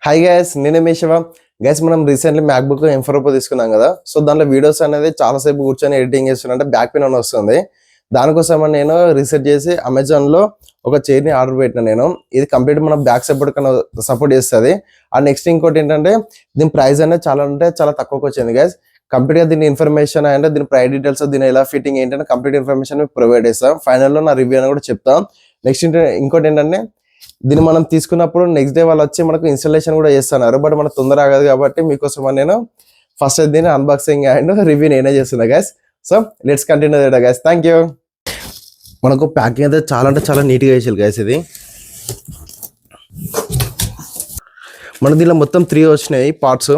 Hi guys, నేనే మీ Shiva. Guys, మనం recently MacBook M4 Pro తీసుకున్నాం కదా. సో దాంట్లో వీడియోస్ అనేది చాలాసేపు కూర్చొని ఎడిటింగ్ చేస్తున్నట్టే బ్యాక్ పెయిన్ అని వస్తుంది. దానికోసం నేను రీసెర్చ్ చేసి అమెజాన్లో ఒక చైర్ని ఆర్డర్ పెట్టిన. నేను ఇది కంప్లీట్ మన బ్యాక్ సపోర్ట్ కన్నా సపోర్ట్ చేస్తుంది. అండ్ నెక్స్ట్ ఇంకోటి ఏంటంటే దీని ప్రైస్ అనేది చాలా అంటే చాలా తక్కువకి వచ్చింది గైస్. కంప్లీట్గా దీని ఇన్ఫర్మేషన్ అండ్ దీని ప్రైస్ డీటెయిల్స్, దీని ఎలా ఫిట్టింగ్ ఏంటంటే కంప్లీట్ ఇన్ఫర్మేషన్ ప్రొవైడ్ చేస్తాం. ఫైనల్లో నా రివ్యూ అని కూడా చెప్తాం. నెక్స్ట్ ఇంకోటి ఏంటంటే దీన్ని మనం తీసుకున్నప్పుడు నెక్స్ట్ డే వాళ్ళు వచ్చి మనకు ఇన్స్టాలేషన్ కూడా చేస్తున్నారు. బట్ మనకు తొందర ఆగదు కాబట్టి మీకోసం నేను ఫస్ట్ దీన్ని అన్బాక్సింగ్ అండ్ రివ్యూ నేనే చేస్తున్నా గైస్. సో లెట్స్ కంటిన్యూ చేయడం గైస్. Thank you. మనకు ప్యాకింగ్ అయితే చాలా అంటే చాలా నీట్గా వేసారు గైస్. ఇది మన దీనిలో మొత్తం 3 వచ్చినాయి పార్ట్స్.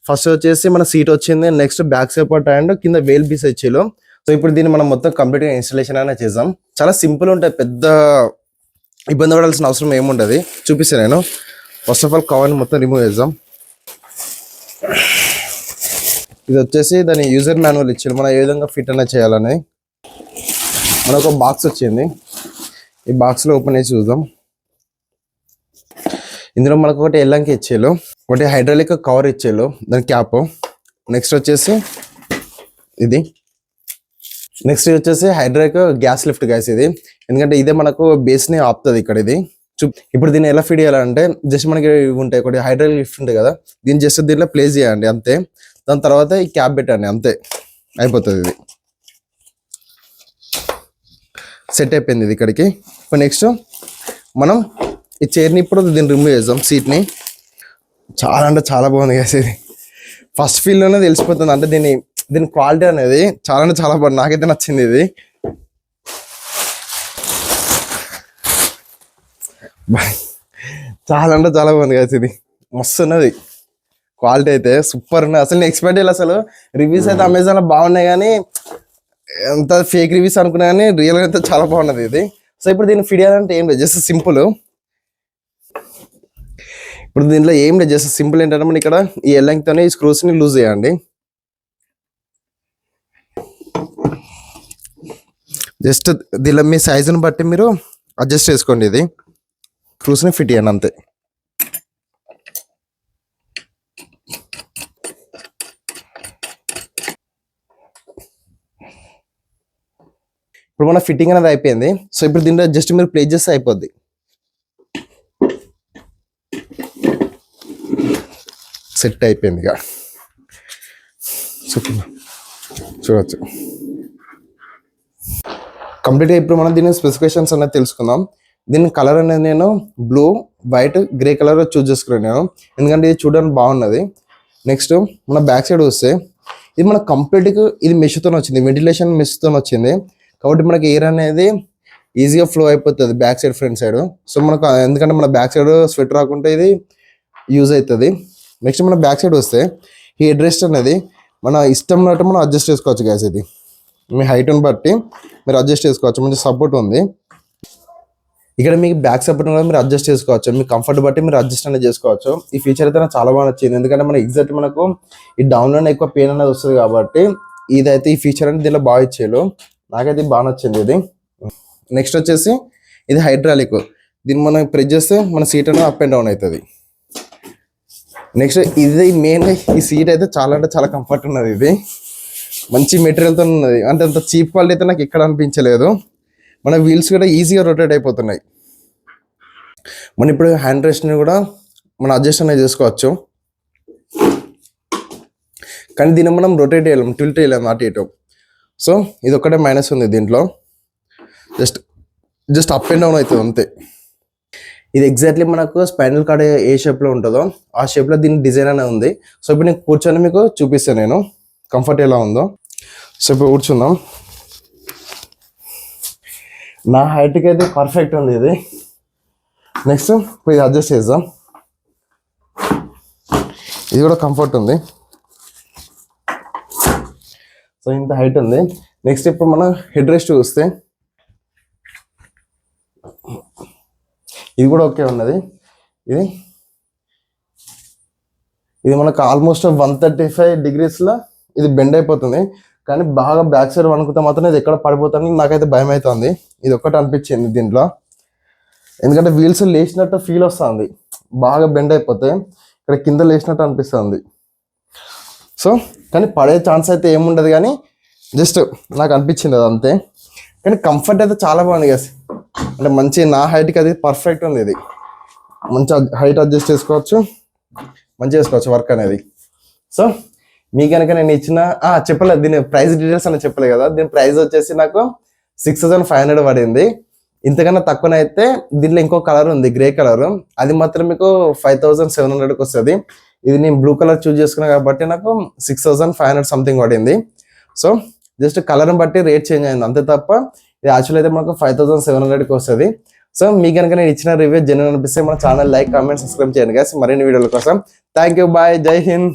ఫస్ట్ వచ్చేసి మన సీట్ వచ్చింది, నెక్స్ట్ బ్యాక్ సపోర్ట్ అండ్ కింద వేల్ పీస్ ఇచ్చేలు. సో ఇప్పుడు దీన్ని మనం మొత్తం కంప్లీట్గా ఇన్స్టాలేషన్ అనేది చేద్దాం. చాలా సింపుల్ ఉంటాయి, పెద్ద ఇబ్బంది పడాల్సిన అవసరం ఏముండదు. చూపిస్తాను నేను. ఫస్ట్ ఆఫ్ ఆల్ కవర్ని మొత్తం రిమూవ్ చేద్దాం. ఇది వచ్చేసి దాని యూజర్ మాన్యువల్ ఇచ్చారు, మనం ఏ విధంగా ఫిట్ అనేది చేయాలని. మనకు ఒక బాక్స్ వచ్చింది, ఈ బాక్స్లో ఓపెన్ చేసి చూద్దాం. ఇందులో మనకు ఒకటి ఎల్లంకి ఇచ్చేలు, ఒకటి హైడ్రాలిక్ కవర్ ఇచ్చేలు, దాని క్యాప్. నెక్స్ట్ వచ్చేసి ఇది, నెక్స్ట్ వచ్చేసి హైడ్రాలిక్ గ్యాస్ లిఫ్ట్ గ్యాస్. ఇది ఎందుకంటే ఇదే మనకు బేస్ని ఆపుతుంది ఇక్కడ. ఇది ఇప్పుడు దీన్ని ఎలా ఫీడ్ చేయాలంటే జస్ట్ మనకి ఉంటాయి ఒకటి హైడ్రాలిక్ లిఫ్ట్ ఉంటాయి కదా, దీన్ని జస్ట్ దీంట్లో ప్లేస్ చేయండి అంతే. దాని తర్వాత ఈ క్యాప్ పెట్టండి అంతే, అయిపోతుంది. ఇది సెట్ అయిపోయింది ఇది ఇక్కడికి. ఇప్పుడు నెక్స్ట్ మనం ఈ చైర్ని ఇప్పుడు దీన్ని రిమూవ్ చేద్దాం, సీట్ని. చాలా అంటే చాలా బాగుంది కదా ఇది. ఫస్ట్ ఫీల్లోనే తెలిసిపోతుంది అంటే దీని క్వాలిటీ అనేది చాలా అంటే చాలా బాగుంది. నాకైతే నచ్చింది ఇది. చాలా అంటే చాలా బాగుంది కదా ఇది. మస్తు ఉన్నది క్వాలిటీ అయితే, సూపర్ ఉన్నది. అసలు నేను ఎక్స్పెక్ట్ చేయాలి. అసలు రివ్యూస్ అయితే అమెజాన్లో బాగున్నాయి కానీ ఎంత ఫేక్ రివ్యూస్ అనుకున్నా కానీ రియల్గా అయితే చాలా బాగున్నది ఇది. సో ఇప్పుడు దీన్ని ఫిట్ చేయాలంటే ఏం లేదు, జస్ట్ సింపుల్. ఇప్పుడు దీంట్లో ఏం లేదు, జస్ట్ సింపుల్ ఏంటంటే మనం ఇక్కడ ఈ ఎల్లంకితోనే ఈ స్క్రూస్ని లూజ్ చేయండి. జస్ట్ దీనిలో మీ సైజుని బట్టి మీరు అడ్జస్ట్ చేసుకోండి. ఇది స్క్రూస్ని ఫిట్ చేయండి అంతే. ఇప్పుడు మన ఫిట్టింగ్ అనేది అయిపోయింది. సో ఇప్పుడు దీంట్లో జస్ట్ మీరు ప్లేస్ చేస్తే అయిపోద్ది. సెట్ అయిపోయింది ఇక చూడవచ్చు. కంప్లీట్గా ఇప్పుడు మనం దీని స్పెసిఫికేషన్స్ అనేది తెలుసుకుందాం. దీని కలర్ అనేది నేను బ్లూ, వైట్, గ్రే కలర్ చూస్ చేసుకున్నాను నేను, ఎందుకంటే ఇది చూడడానికి బాగున్నది. నెక్స్ట్ మన బ్యాక్ సైడ్ వస్తే ఇది మన కంప్లీట్గా ఇది మెష్తో వచ్చింది, వెంటిలేషన్ మెష్తో వచ్చింది కాబట్టి మనకి ఎయిర్ అనేది ఈజీగా ఫ్లో అయిపోతుంది back side, front side. So మనకు ఎందుకంటే మన బ్యాక్ సైడ్ స్వెట్ రాకుంటే ఇది యూజ్ అవుతుంది. నెక్స్ట్ మన బ్యాక్ సైడ్ వస్తే ఈ హెడ్ రెస్ట్ అనేది మన ఇష్టం ఉన్నట్టు మనం అడ్జస్ట్ చేసుకోవచ్చు గ్యాస్. ఇది మీ హైట్ని బట్టి మీరు అడ్జస్ట్ చేసుకోవచ్చు, మంచి సపోర్ట్ ఉంది ఇక్కడ. మీకు బ్యాక్ సపోర్ట్ కూడా మీరు అడ్జస్ట్ చేసుకోవచ్చు, మీ కంఫర్ట్ బట్టి మీరు అడ్జస్ట్ అనేది చేసుకోవచ్చు. ఈ ఫీచర్ అయితే నాకు చాలా బాగా నచ్చింది, ఎందుకంటే మన ఎగ్జాక్ట్ మనకు ఈ డౌన్లోనే ఎక్కువ పెయిన్ అనేది వస్తుంది కాబట్టి ఇదైతే ఈ ఫీచర్ అనేది దీనిలో బాగా ఇచ్చేలు. నాకైతే బాగా నచ్చింది ఇది. నెక్స్ట్ వచ్చేసి ఇది హైడ్రాలిక్, దీన్ని మనం ప్రెస్ చేస్తే మన సీట్ అనేది అప్ అండ్ డౌన్ అవుతుంది. నెక్స్ట్ ఇది మెయిన్గా ఈ సీట్ అయితే చాలా అంటే చాలా కంఫర్ట్ ఉన్నది. ఇది మంచి మెటీరియల్తో ఉన్నది, అంటే అంత చీప్ క్వాలిటీ అయితే నాకు ఎక్కడ అనిపించలేదు. మన వీల్స్ కూడా ఈజీగా రొటేట్ అయిపోతున్నాయి. మనం ఇప్పుడు హ్యాండ్ రెస్ట్ని కూడా మనం అడ్జస్ట్ అనేది చేసుకోవచ్చు, కానీ దీన్ని మనం రొటేట్ చేయలేము, టిల్ట్ చేయలేము అటు ఇటు. సో ఇది ఒక్కటే మైనస్ ఉంది దీంట్లో, జస్ట్ అప్ అండ్ డౌన్ అవుతుంది అంతే. ఇది ఎగ్జాక్ట్లీ మనకు స్పైనల్ కార్డ్ ఏ షేప్లో ఉంటుందో ఆ షేప్లో దీని డిజైన్ అనేది ఉంది. సో ఇప్పుడు నేను కూర్చొని మీకు చూపిస్తాను నేను కంఫర్ట్ ఎలా ఉందో. సో ఇప్పుడు కూర్చుందాం. నా హైట్కి అయితే పర్ఫెక్ట్ ఉంది ఇది. నెక్స్ట్ ఇప్పుడు ఇది అడ్జస్ట్ చేద్దాం. ఇది కూడా కంఫర్ట్ ఉంది. సో ఇంత హైట్ ఉంది. నెక్స్ట్ ఇప్పుడు మనం హెడ్ రెస్ట్ చూస్తే ఇది కూడా ఓకే ఉన్నది. ఇది మనకు ఆల్మోస్ట్ 135 degreesలో ఇది బెండ్ అయిపోతుంది, కానీ బాగా బ్యాక్ సైడ్ వణుకుతే మాత్రం ఇది ఎక్కడ పడిపోతాను నాకైతే భయం అవుతుంది. ఇది ఒక్కటి అనిపించింది దీంట్లో, ఎందుకంటే వీల్స్ లేచినట్టు ఫీల్ వస్తుంది, బాగా బెండ్ అయిపోతే. ఇక్కడ కింద లేచినట్టు అనిపిస్తుంది. సో కానీ పడే ఛాన్స్ అయితే ఏముండదు, కానీ జస్ట్ నాకు అనిపించింది అది అంతే. కానీ కంఫర్ట్ అయితే చాలా బాగుంది గైస్. అంటే మంచి నా హైట్కి అది పర్ఫెక్ట్ ఉంది. ఇది మంచి హైట్ అడ్జస్ట్ చేసుకోవచ్చు, మంచిగా చేసుకోవచ్చు వర్క్ అనేది. సో మీ కనుక నేను ఇచ్చిన చెప్పలేదు, దీని ప్రైస్ డీటెయిల్స్ అని చెప్పలేదు కదా. దీని ప్రైస్ వచ్చేసి నాకు 6500 పడింది. ఇంతకన్నా తక్కువనైతే దీంట్లో ఇంకో కలర్ ఉంది, గ్రే కలర్, అది మాత్రం మీకు 5700కి వస్తుంది. ఇది నేను బ్లూ కలర్ చూస్ చేసుకున్నాను కాబట్టి నాకు 6500 సంథింగ్ పడింది. సో జస్ట్ కలర్ని బట్టి రేట్ చేంజ్ అయింది అంతే తప్ప ఇది యాక్చువల్ అయితే మనకు 5700కి వస్తుంది. సో మీ కనుక నేను ఇచ్చిన రివ్యూ జెన్యూన్ అనిపిస్తే మన ఛానల్ లైక్, కామెంట్, సబ్స్క్రైబ్ చేయండి గైస్. మరిన్ని వీడియోల కోసం థ్యాంక్ యూ, బాయ్, జై హింద్.